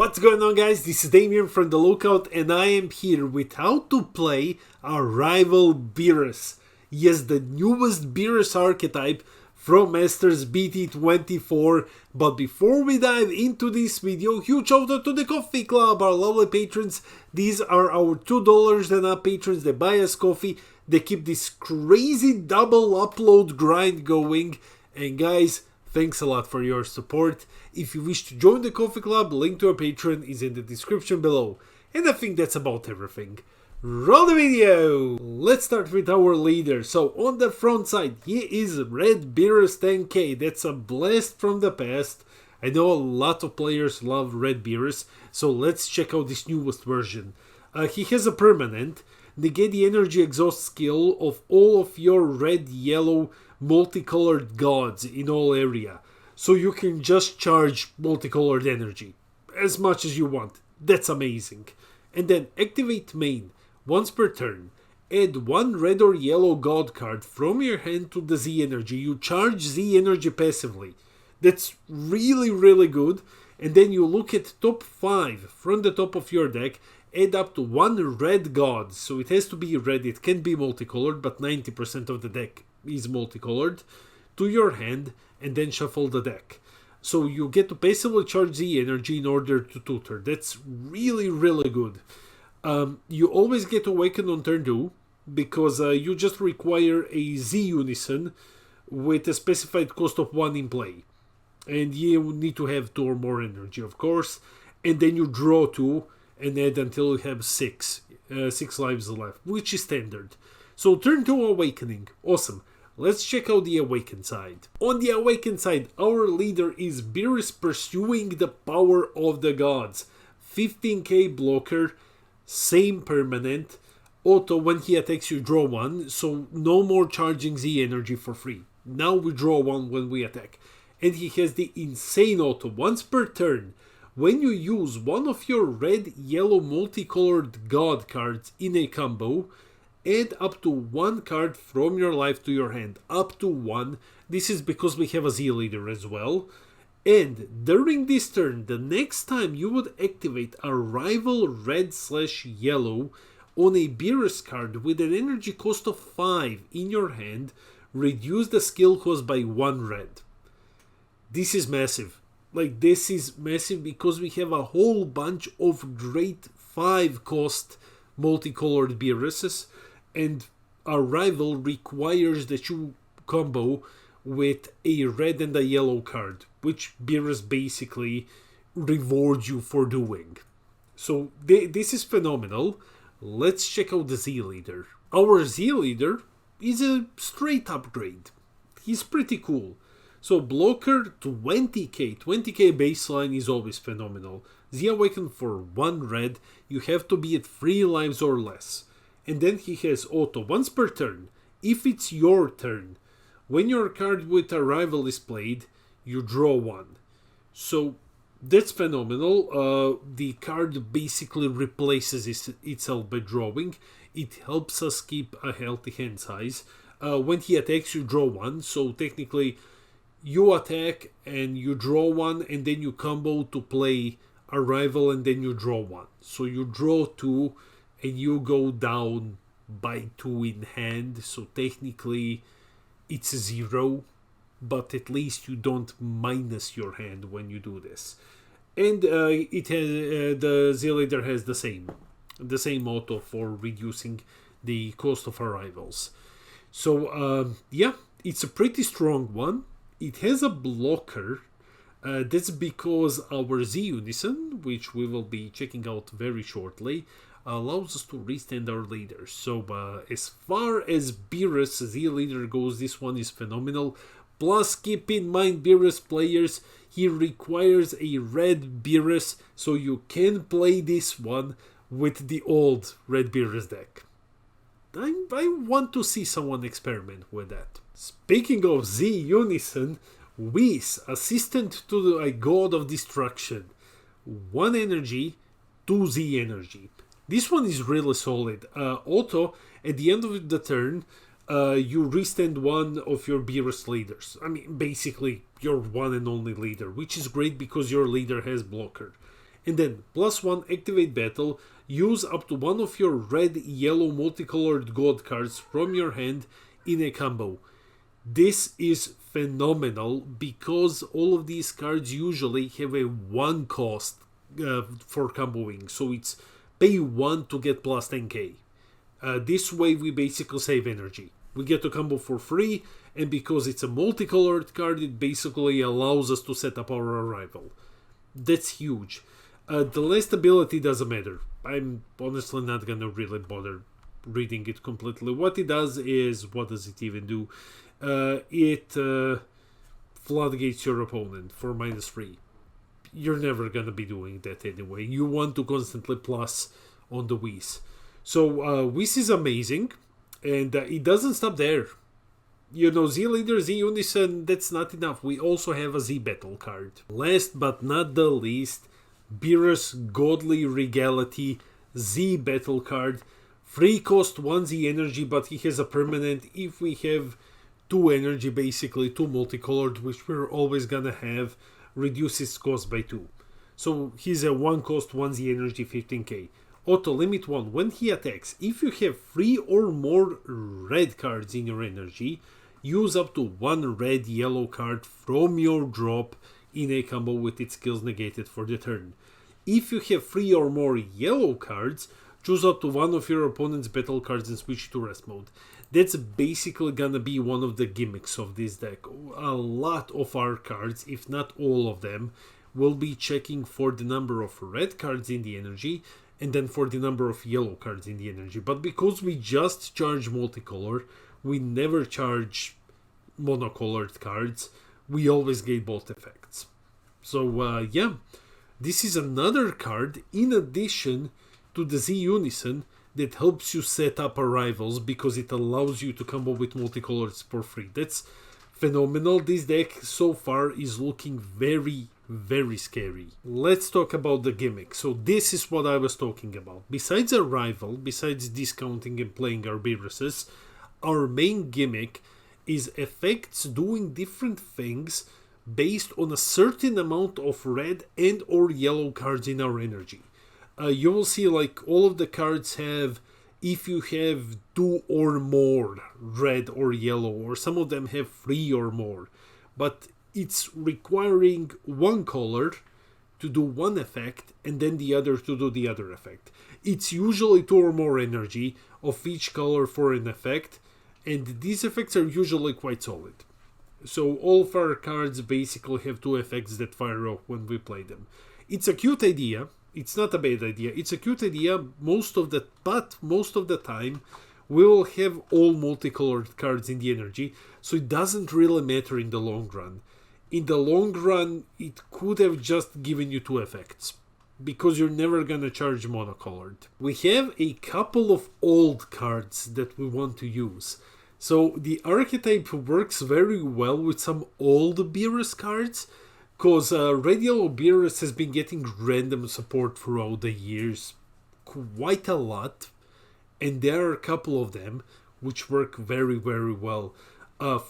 What's going on, guys? This is Damien from The Lookout, and I am here with how to play Arrival Beerus. Yes, the newest Beerus archetype from Masters BT24. But before we dive into this video, huge shout out to the Coffee Club, our lovely patrons. These are our $2 and up patrons that buy us coffee. They keep this crazy double upload grind going. And guys, thanks a lot for your support. If you wish to join the Coffee Club, link to our Patreon is in the description below. And I think that's about everything. Roll the video! Let's start with our leader. So on the front side, he is Red Beerus 10k. That's a blast from the past. I know a lot of players love Red Beerus, so let's check out this newest version. He has a permanent. Negate the energy exhaust skill of all of your red-yellow multicolored gods in all area. So you can just charge multicolored energy as much as you want. That's amazing. And then activate main. Once per turn, add one red or yellow god card from your hand to the Z energy. You charge Z energy passively. That's really good. And then you look at top 5 from the top of your deck. Add up to one red god. So it has to be red. It can be multicolored, but 90% of the deck is multicolored, to your hand, and then shuffle the deck. So you get to passively charge Z energy in order to tutor. That's really good. You always get Awaken on turn 2, because you just require a Z unison with a specified cost of 1 in play. And you need to have 2 or more energy, of course. And then you draw 2 and add until you have 6 lives left, which is standard. So turn 2 Awakening. Awesome. Let's check out the Awakened side. On the Awakened side, our leader is Beerus Pursuing the Power of the Gods. 15k blocker, same permanent. Auto, when he attacks you draw 1, so no more charging Z energy for free. Now we draw 1 when we attack. And he has the insane auto, once per turn. When you use one of your red-yellow multicolored god cards in a combo, add up to 1 card from your life to your hand. Up to 1. This is because we have a Z leader as well. And during this turn, the next time you would activate a rival red/yellow on a Beerus card with an energy cost of 5 in your hand, reduce the skill cost by 1 red. This is massive. Like, this is massive because we have a whole bunch of great 5 cost multicolored Beeruses, and Arrival requires that you combo with a red and a yellow card, which Beerus basically rewards you for doing. So this is phenomenal. Let's check out the Z leader. Our Z leader is a straight upgrade. He's pretty cool. So blocker 20k baseline is always phenomenal. Z Awaken for 1 red, you have to be at 3 lives or less. And then he has auto once per turn. If it's your turn, when your card with Arrival is played, you draw 1. So that's phenomenal. The card basically replaces itself by drawing. It helps us keep a healthy hand size. When he attacks, you draw 1. So technically, you attack and you draw 1, and then you combo to play Arrival, and then you draw 1. So you draw 2 and you go down by 2 in hand. So technically it's 0, but at least you don't minus your hand when you do this. And it has the Z leader has the same auto for reducing the cost of arrivals. So yeah, it's a pretty strong one. It has a blocker. That's because our Z Unison, which we will be checking out very shortly, allows us to restand our leader. So as far as Beerus Z leader goes, this one is phenomenal. Plus, keep in mind, Beerus players, he requires a red Beerus, so you can play this one with the old red Beerus deck. I want to see someone experiment with that. Speaking of Z Unison, Whis, assistant to the God of Destruction. 1 energy, 2 Z energy. This one is really solid. Auto, at the end of the turn, you restand one of your Beerus leaders. I mean, basically, your one and only leader, which is great because your leader has blocker. And then +1 activate battle, use up to one of your red, yellow, multicolored god cards from your hand in a combo. This is phenomenal because all of these cards usually have a 1 cost for comboing, so it's pay 1 to get plus 10k. This way we basically save energy. We get a combo for free, and because it's a multicolored card, it basically allows us to set up our Arrival. That's huge. The last ability doesn't matter. I'm honestly not gonna really bother reading it completely. What it does is, what does it even do? It floodgates your opponent for -3. You're never gonna be doing that anyway. You want to constantly plus on the Whis. So Whis is amazing, and it doesn't stop there. You know, Z Leader, Z Unis, and that's not enough. We also have a Z Battle card. Last but not the least, Beerus Godly Regality Z Battle card. 3 cost 1 Z energy, but he has a permanent. If we have 2 energy, basically 2 multicolored, which we're always gonna have, reduces cost by 2. So he's a 1 cost 1 Z energy 15k. Auto limit 1. When he attacks, if you have 3 or more red cards in your energy, use up to 1 red yellow card from your drop in a combo with its skills negated for the turn. If you have 3 or more yellow cards, choose up to one of your opponent's battle cards and switch to rest mode. That's basically gonna be one of the gimmicks of this deck. A lot of our cards, if not all of them, will be checking for the number of red cards in the energy and then for the number of yellow cards in the energy. But because we just charge multicolor, we never charge monocolored cards, we always get both effects. So yeah, this is another card in addition to the Z Unison that helps you set up Arrivals because it allows you to combo with multicolors for free. That's phenomenal. This deck so far is looking very, very scary. Let's talk about the gimmick. So this is what I was talking about. Besides Arrival, besides discounting and playing our Beeruses, our main gimmick is effects doing different things based on a certain amount of red and or yellow cards in our energy. You will see like all of the cards have, if you have 2 or more red or yellow, or some of them have 3 or more, but it's requiring one color to do one effect and then the other to do the other effect. It's usually 2 or more energy of each color for an effect, and these effects are usually quite solid. So all of our cards basically have 2 effects that fire off when we play them. It's a cute idea. It's not a bad idea. It's a cute idea most of the time we will have all multicolored cards in the energy, so it doesn't really matter in the long run. In the long run, it could have just given you 2 effects, because you're never gonna charge monocolored. We have a couple of old cards that we want to use. So the archetype works very well with some old Beerus cards, because Red Yellow Beerus has been getting random support throughout the years, quite a lot, and there are a couple of them which work very, very well.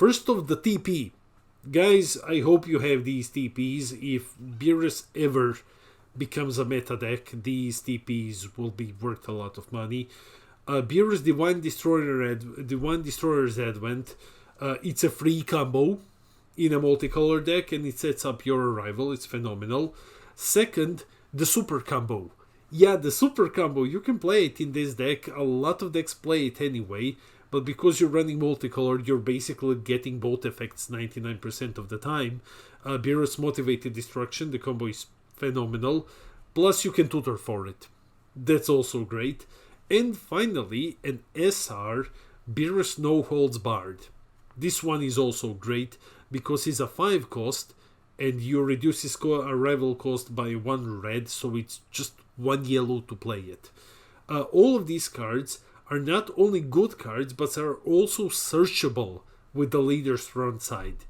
First of the TP. Guys, I hope you have these TPs. If Beerus ever becomes a meta deck, these TPs will be worth a lot of money. Beerus Divine Destroyer's Advent. It's a free combo in a multicolor deck, and it sets up your Arrival. It's phenomenal. Second, the Super Combo. Yeah, the Super Combo, you can play it in this deck. A lot of decks play it anyway, but because you're running multicolored, you're basically getting both effects 99% of the time. Beerus Motivated Destruction, the combo is phenomenal. Plus, you can tutor for it. That's also great. And finally, an SR, Beerus No Holds Barred. This one is also great because it's a 5 cost and you reduce his Arrival cost by 1 red, so it's just 1 yellow to play it. All of these cards are not only good cards, but are also searchable with the leader's front side.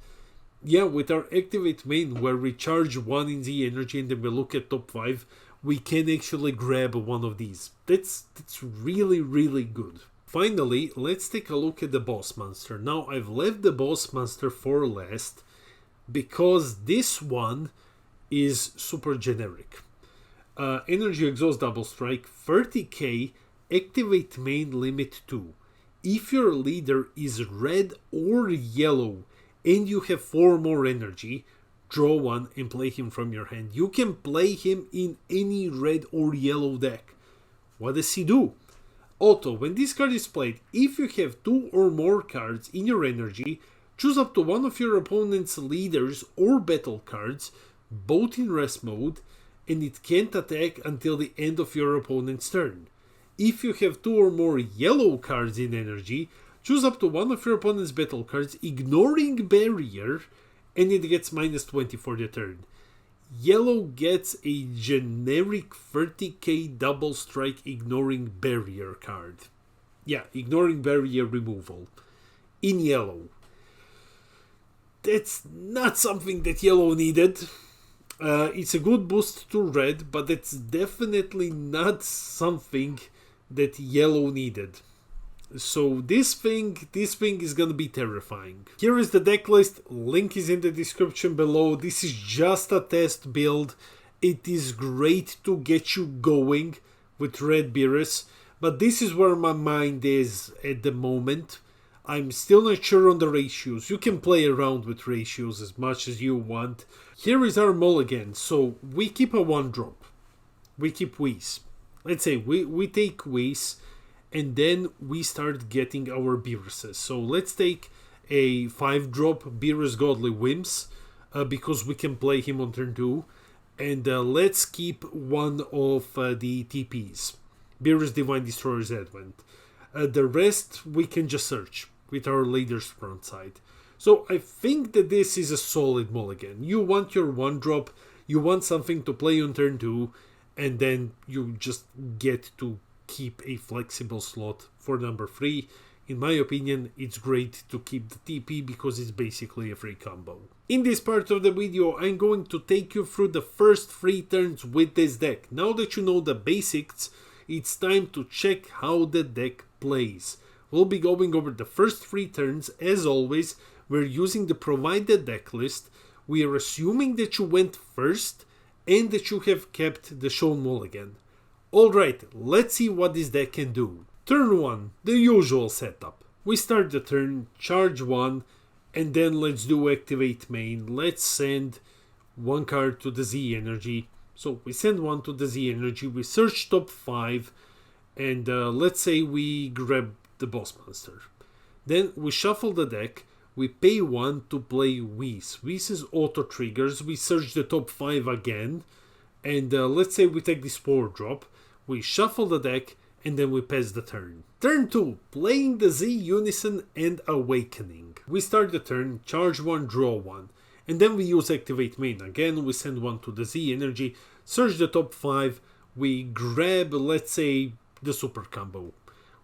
Yeah, with our activate main, where we charge 1 in the energy and then we look at top 5, we can actually grab one of these. That's really, really good. Finally, let's take a look at the boss monster. Now, I've left the boss monster for last because this one is super generic. Energy Exhaust Double Strike, 30k, activate main limit 2. If your leader is red or yellow and you have 4 more energy, draw 1 and play him from your hand. You can play him in any red or yellow deck. What does he do? Auto, when this card is played, if you have 2 or more cards in your energy, choose up to one of your opponent's leaders or battle cards, both in rest mode, and it can't attack until the end of your opponent's turn. If you have 2 or more yellow cards in energy, choose up to one of your opponent's battle cards, ignoring barrier, and it gets -20 for the turn. Yellow gets a generic 30k double strike ignoring barrier card. Yeah, ignoring barrier removal. In yellow. That's not something that yellow needed. It's a good boost to red, but it's definitely not something that yellow needed. So this thing is gonna be terrifying. Here is the deck list, link is in the description below. This is just a test build. It is great to get you going with Red Beerus, but this is where my mind is at the moment. I'm still not sure on the ratios. You can play around with ratios as much as you want. Here is our mulligan. So we keep a 1-drop. We keep Whis. Let's say we take Whis, and then we start getting our Beeruses. So let's take a 5-drop Beerus Godly Whims, because we can play him on turn 2. And let's keep one of the TPs. Beerus Divine Destroyer's Advent. The rest we can just search with our leader's front side. So I think that this is a solid mulligan. You want your 1-drop, you want something to play on turn 2, and then you just get to keep a flexible slot for number 3. In my opinion, it's great to keep the TP because it's basically a free combo. In this part of the video, I'm going to take you through the first 3 turns with this deck. Now that you know the basics, it's time to check how the deck plays. We'll be going over the first 3 turns. As always, we're using the provided deck list. We are assuming that you went first and that you have kept the shown mulligan. Alright, let's see what this deck can do. Turn 1, the usual setup. We start the turn, charge 1, and then let's do activate main. Let's send 1 card to the Z energy. So we send 1 to the Z energy, we search top 5, and let's say we grab the boss monster. Then we shuffle the deck, we pay 1 to play Whis. Whis is auto triggers, we search the top 5 again, and let's say we take this 4-drop, we shuffle the deck, and then we pass the turn. Turn 2, playing the Z Unison and Awakening. We start the turn, charge 1, draw 1. And then we use activate main again, we send 1 to the Z energy, search the top 5, we grab, let's say, the super combo.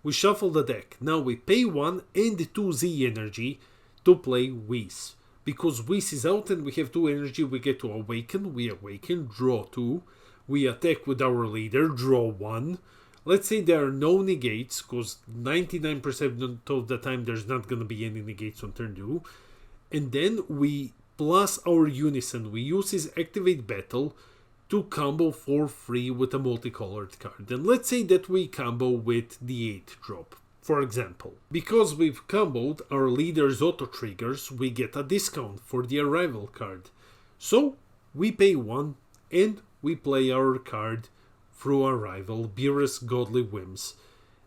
We shuffle the deck, now we pay 1 and 2 Z energy to play Whis. Because Whis is out and we have 2 energy, we get to awaken, we awaken, draw 2, we attack with our leader, draw 1. Let's say there are no negates, because 99% of the time there's not going to be any negates on turn 2. And then we plus our Unison, we use his activate battle to combo for free with a multicolored card. And let's say that we combo with the 8-drop, for example. Because we've comboed our leader's auto triggers, we get a discount for the Arrival card. So we pay 1 and we play our card through Arrival Beerus Godly Whims.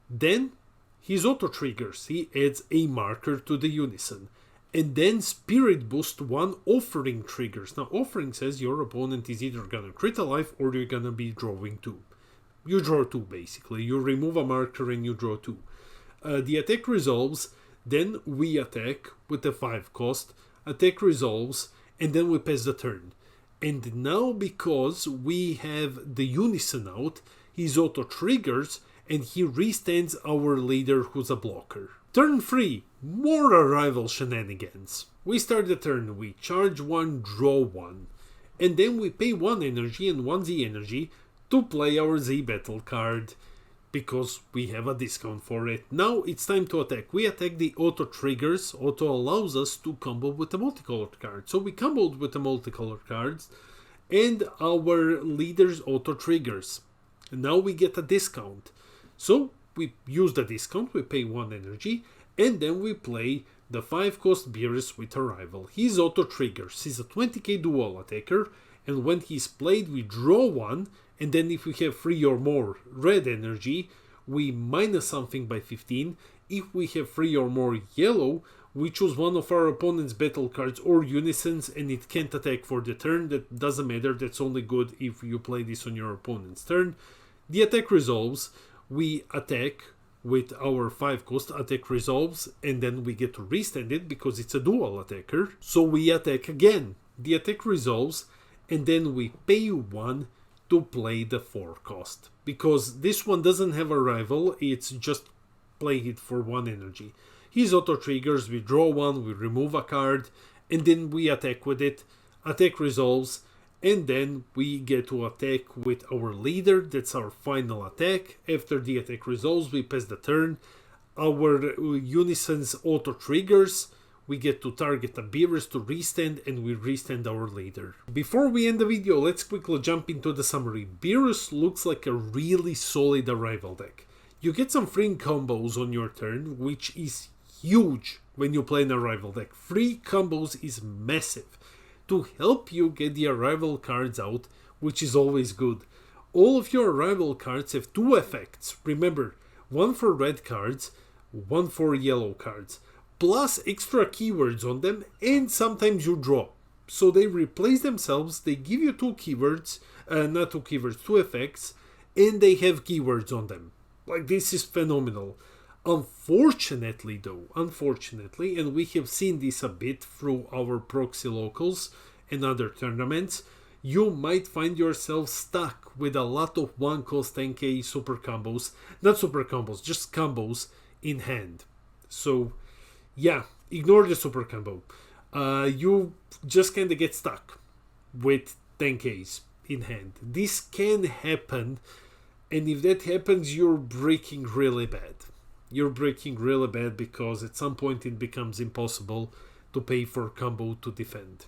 Then his auto triggers, he adds a marker to the Unison. And then Spirit Boost 1 offering triggers. Now offering says your opponent is either gonna crit a life or you're gonna be drawing 2. You draw 2 basically. You remove a marker and you draw 2. The attack resolves, then we attack with the 5 cost. Attack resolves, and then we pass the turn. And now because we have the Unison out, his auto triggers and he restands our leader who's a blocker. Turn 3, more Arrival shenanigans. We start the turn, we charge 1, draw 1. And then we pay 1 energy and 1 Z energy to play our Z battle card. Because we have a discount for it. Now it's time to attack. We attack the auto triggers. Auto allows us to combo with the multicolored card. So we comboed with the multicolored cards. and our leader's auto triggers. And now we get a discount. So we use the discount, we pay 1 energy, and then we play the 5-cost Beerus with Arrival. He's auto triggers. He's a 20k dual attacker, and when he's played, we draw 1, and then if we have 3 or more red energy, we minus something by 15. If we have 3 or more yellow, we choose one of our opponent's battle cards or unisons, and it can't attack for the turn. That doesn't matter, that's only good if you play this on your opponent's turn. The attack resolves. We attack with our 5-cost, attack resolves, and then we get to restand it because it's a dual attacker. So we attack again. The attack resolves, and then we pay 1 to play the 4-cost. Because this one doesn't have Arrival, it's just play it for 1 energy. His auto triggers, we draw 1, we remove a card, and then we attack with it. Attack resolves, and then we get to attack with our leader. That's our final attack. After the attack resolves, we pass the turn. Our unisons auto triggers. We get to target a Beerus to restand, and we restand our leader. Before we end the video, let's quickly jump into the summary. Beerus looks like a really solid Arrival deck. You get some free combos on your turn, which is huge when you play an Arrival deck. Free combos is massive to help you get the Arrival cards out, which is always good. All of your Arrival cards have 2 effects. Remember, 1 for red cards, 1 for yellow cards, plus extra keywords on them, and sometimes you draw. So they replace themselves, they give you 2 keywords, not 2 keywords, 2 effects, and they have keywords on them. Like, this is phenomenal. Unfortunately, and we have seen this a bit through our proxy locals and other tournaments, you might find yourself stuck with a lot of 1-cost 10k super combos, not super combos, just combos in hand. So yeah, ignore the super combo. You just kind of get stuck with 10ks in hand. This can happen, and if that happens, you're breaking really bad. You're breaking really bad because at some point it becomes impossible to pay for combo to defend.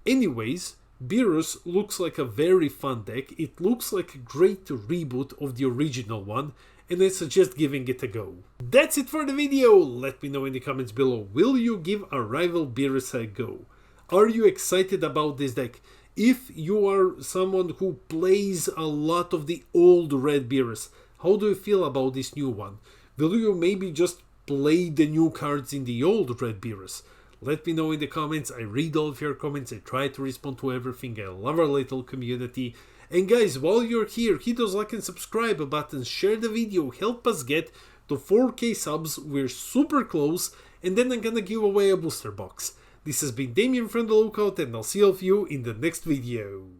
Anyways, Beerus looks like a very fun deck. It looks like a great reboot of the original one, and I suggest giving it a go. That's it for the video. Let me know in the comments below. Will you give Arrival Beerus a go? Are you excited about this deck? If you are someone who plays a lot of the old red Beerus, how do you feel about this new one? Will you maybe just play the new cards in the old red Beerus? Let me know in the comments. I read all of your comments. I try to respond to everything. I love our little community. And guys, while you're here, hit those like and subscribe buttons. Share the video. Help us get to 4k subs. We're super close. And then I'm gonna give away a booster box. This has been Damien from the Lookout, and I'll see all of you in the next video.